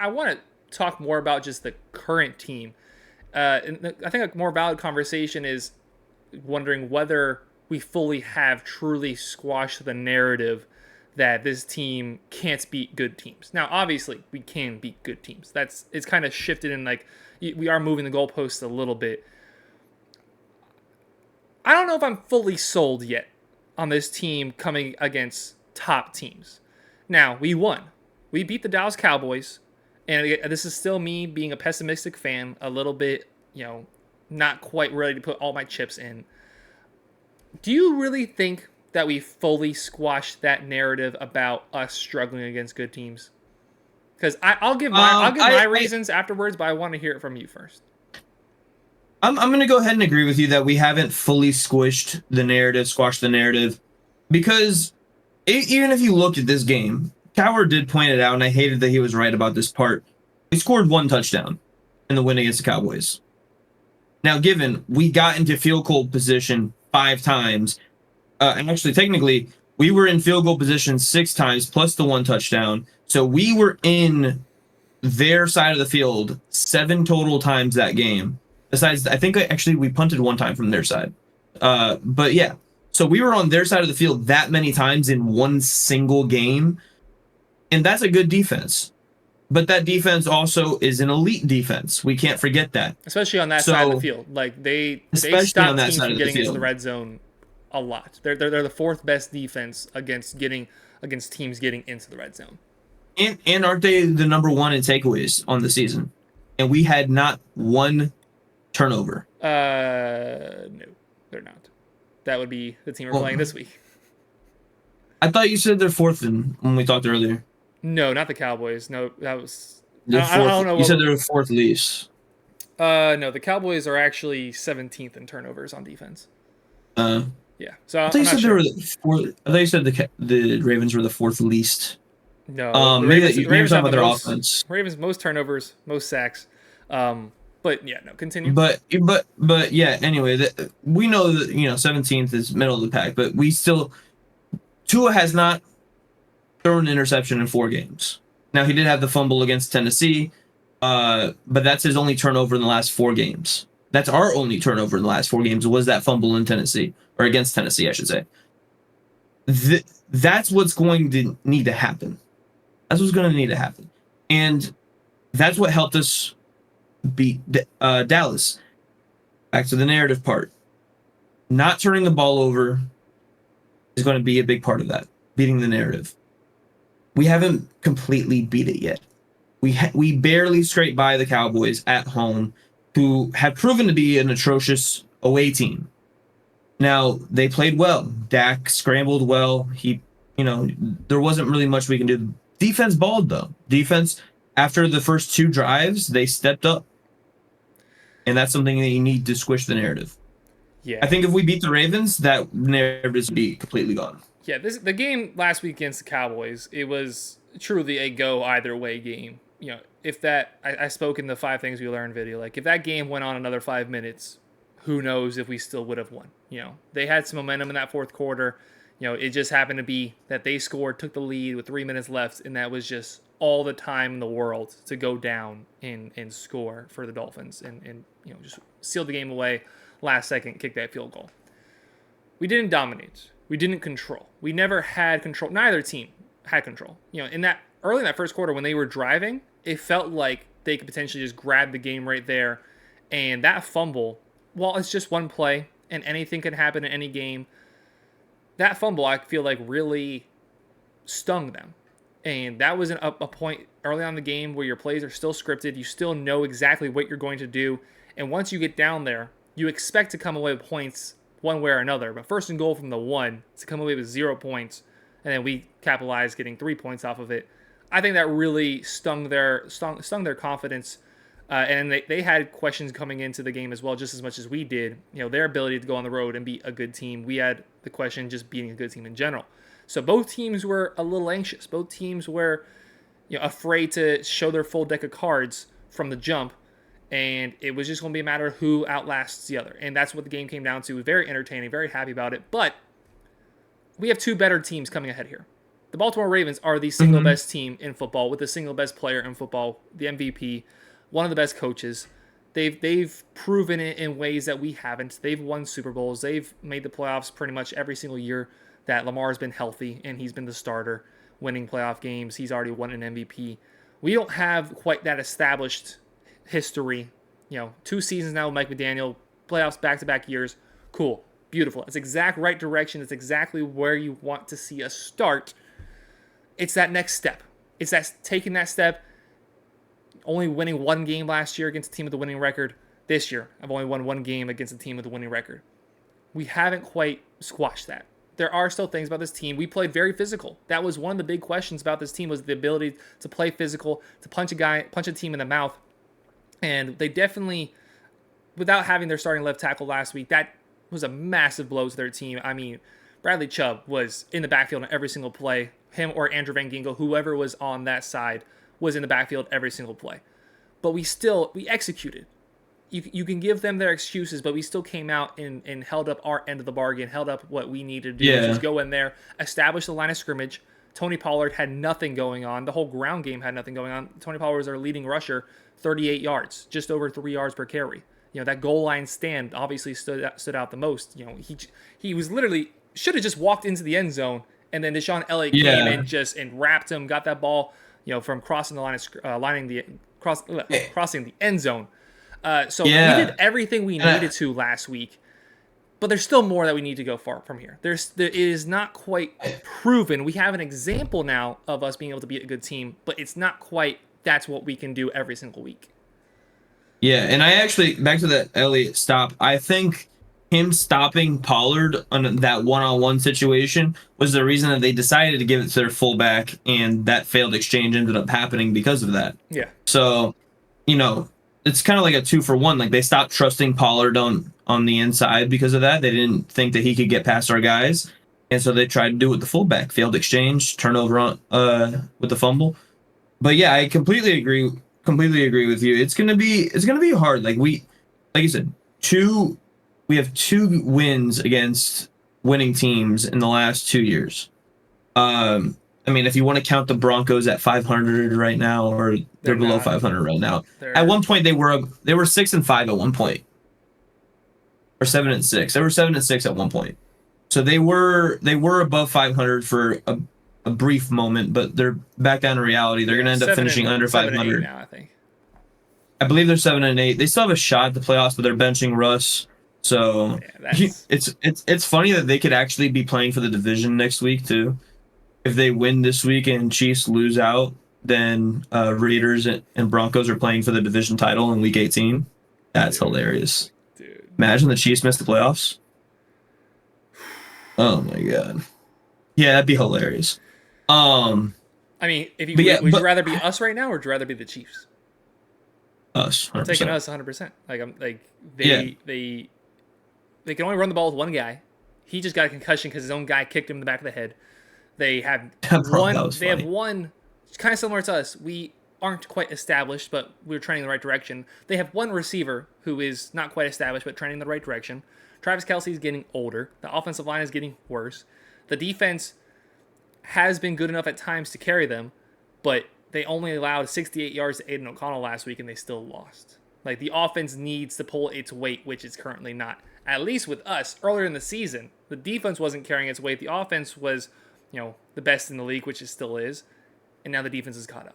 I want to talk more about just the current team. I think a more valid conversation is wondering whether we fully have truly squashed the narrative that this team can't beat good teams. Now, obviously, we can beat good teams. It's kind of shifted in like we are moving the goalposts a little bit. I don't know if I'm fully sold yet on this team coming against top teams. Now, we won. We beat the Dallas Cowboys, and this is still me being a pessimistic fan, a little bit, not quite ready to put all my chips in. Do you really think that we fully squashed that narrative about us struggling against good teams? Because I'll give my reasons afterwards, but I want to hear it from you first. I'm going to go ahead and agree with you that we haven't fully squashed the narrative, because even if you look at this game, Coward did point it out, and I hated that he was right about this part. We scored 1 touchdown in the win against the Cowboys. Now, given we got into field goal position 5 times, and actually, technically, we were in field goal position 6 times plus the 1 touchdown. So we were in their side of the field 7 total times that game. Besides, I think actually we punted 1 time from their side. But yeah, so we were on their side of the field that many times in one single game. And that's a good defense. But that defense also is an elite defense. We can't forget that. Especially on that side of the field. Like they stop teams from getting into the red zone a lot. They're the 4th best defense against teams getting into the red zone. And aren't they the number 1 in takeaways on the season? And we had not 1 turnover. No, they're not. That would be the team we're playing this week. I thought you said they're 4th when we talked earlier. No, not the Cowboys. No, that was. I don't know. You said they're 4th least. No, the Cowboys are actually 17th in turnovers on defense. Yeah. So I thought you said they were the 4th. I thought you said the Ravens were the 4th least. No, maybe you're talking about their offense. Ravens most turnovers, most sacks. But yeah, no, continue. But yeah. Anyway, we know that 17th is middle of the pack, but we still. Tua has not thrown an interception in 4 games. Now he did have the fumble against Tennessee, but that's his only turnover in the last 4 games. That's our only turnover in the last 4 games was that fumble in Tennessee, or against Tennessee, I should say. That's what's going to need to happen. That's what's going to need to happen, and that's what helped us beat Dallas. Back to the narrative part. Not turning the ball over is going to be a big part of that, beating the narrative. We haven't completely beat it yet. We barely scraped by the Cowboys at home, who have proven to be an atrocious away team. Now, they played well. Dak scrambled well. There wasn't really much we can do. Defense balled, though. Defense, after the first 2 drives, they stepped up. And that's something that you need to squish the narrative. Yeah. I think if we beat the Ravens, that narrative is be completely gone. Yeah, the game last week against the Cowboys, it was truly a go either way game. If that, I spoke in the 5 things we learned video, like if that game went on another 5 minutes, who knows if we still would have won. They had some momentum in that 4th quarter. It just happened to be that they scored, took the lead with 3 minutes left, and that was just all the time in the world to go down and score for the Dolphins and just seal the game away, last second, kick that field goal. We didn't dominate. We didn't control. We never had control. Neither team had control. Early in that 1st quarter when they were driving, it felt like they could potentially just grab the game right there. And that fumble, while it's just one play and anything can happen in any game, that fumble I feel like really stung them. And that was a point early on in the game where your plays are still scripted. You still know exactly what you're going to do. And once you get down there, you expect to come away with points one way or another. But 1st and goal from the 1 to come away with 0 points, and then we capitalized getting 3 points off of it. I think that really stung their confidence. And they had questions coming into the game as well, just as much as we did. Their ability to go on the road and beat a good team. We had the question just beating a good team in general. So both teams were a little anxious. Both teams were afraid to show their full deck of cards from the jump. And it was just going to be a matter of who outlasts the other. And that's what the game came down to. Very entertaining, very happy about it. But we have 2 better teams coming ahead here. The Baltimore Ravens are the single Mm-hmm. best team in football with the single best player in football, the MVP, one of the best coaches. They've proven it in ways that we haven't. They've won Super Bowls. They've made the playoffs pretty much every single year that Lamar's been healthy and he's been the starter, winning playoff games. He's already won an MVP. We don't have quite that established history. 2 seasons now with Mike McDaniel, playoffs back-to-back years. Cool, beautiful. It's exact right direction. It's exactly where you want to see us start. It's that next step. It's that taking that step. Only winning 1 game last year against a team with a winning record. This year, I've only won 1 game against a team with a winning record. We haven't quite squashed that. There are still things about this team. We played very physical. That was one of the big questions about this team, was the ability to play physical, to punch a team in the mouth. And they definitely, without having their starting left tackle last week, that was a massive blow to their team. I mean, Bradley Chubb was in the backfield on every single play. Him or Andrew Van Ginkel, whoever was on that side, was in the backfield every single play. But we executed. You can give them their excuses, but we still came out and held up our end of the bargain, held up what we needed to do, which is go in there, establish the line of scrimmage. Tony Pollard had nothing going on. The whole ground game had nothing going on. Tony Pollard was our leading rusher, 38 yards, just over 3 yards per carry. That goal line stand obviously stood out the most. He was literally, should have just walked into the end zone, and then Deshaun Elliott came and wrapped him, got that ball, from crossing the line of crossing the end zone. So we did everything we needed to last week, but there's still more that we need to go far from here. It is not quite proven. We have an example now of us being able to beat a good team, but it's not quite that's what we can do every single week. Yeah, and I actually, back to that Elliott stop, I think him stopping Pollard on that one-on-one situation was the reason that they decided to give it to their fullback, and that failed exchange ended up happening because of that. Yeah. So, it's kind of like a 2-for-1. Like, they stopped trusting Pollard on the inside because of that. They didn't think that he could get past our guys, and so they tried to do it with the fullback. Failed exchange, turnover with the fumble. But yeah, I completely agree with you. It's gonna be hard. Like you said, we have 2 wins against winning teams in the last 2 years. I mean, if you want to count the Broncos at 500 right now, or they're below 500 right now. At one point, they were 6-5 at one point, or 7-6. They were 7-6 at one point. So they were above 500 for a brief moment, but they're back down to reality. They're going to end up finishing under 500 now, I think. I believe they're 7-8. They still have a shot at the playoffs, but they're benching Russ. So it's funny that they could actually be playing for the division next week too. If they win this week and Chiefs lose out, then Raiders and Broncos are playing for the division title in Week 18. That's hilarious. Dude. Imagine the Chiefs miss the playoffs. Oh my god. Yeah, that'd be hilarious. I mean, would you rather be us right now, or would you rather be the Chiefs? Us. 100%. I'm taking us 100%. They can only run the ball with one guy. He just got a concussion because his own guy kicked him in the back of the head. They have one. They have one, kind of similar to us. We aren't quite established, but we're trending in the right direction. They have one receiver who is not quite established, but trending in the right direction. Travis Kelce is getting older. The offensive line is getting worse. The defense has been good enough at times to carry them, but they only allowed 68 yards to Aiden O'Connell last week, and they still lost. Like, the offense needs to pull its weight, which it's currently not. At least with us, earlier in the season, the defense wasn't carrying its weight. The offense was, the best in the league, which it still is, and now the defense has caught up.